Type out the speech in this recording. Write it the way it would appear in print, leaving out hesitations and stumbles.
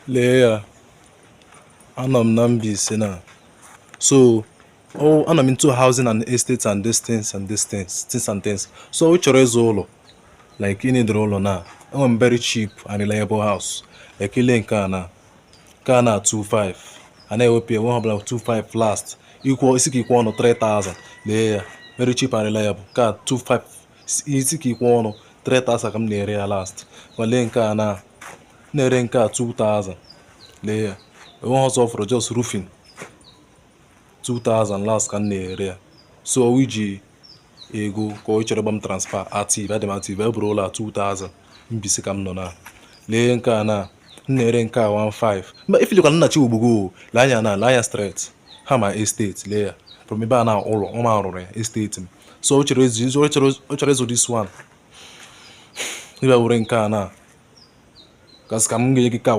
lee ya, anọ m na Mbaise na. So ana m into housing and estates and things and things. So we chọrọ ịzụ ụlọ, like ịnị dịrị ụlọ na enwere m very cheap and reliable house, like ile nke a na 25, a na-ewepụ enwe ọbụla 25 last isi ka ikwe ọnụ 3000. lee ya, very cheap and reliable, ka 25 isi ka ikwe ọnụ 3000 ka m na-ere ya last. Ma lee nke a na-ere nke a 2000. lee ya, enwe ọzọ fọrọ just roofing 2000 last ka m na-ere ya. So iji ego ka ọ chọrọ ịgba m transfer active, adị m active, eburu ụlọ a 2000 Mbaise ka m nọ na. lee nke a na-ere nke a 15. mba ifilikwa nna chi ogbogo, lee anya straight ha ma estate. lee ya, from ebe a na ụlọ ọma rụrụ ya estate m. So ọ chọrọ ịzụ this one, ịbịa were nke a na kasị ka m ga-enye gị ka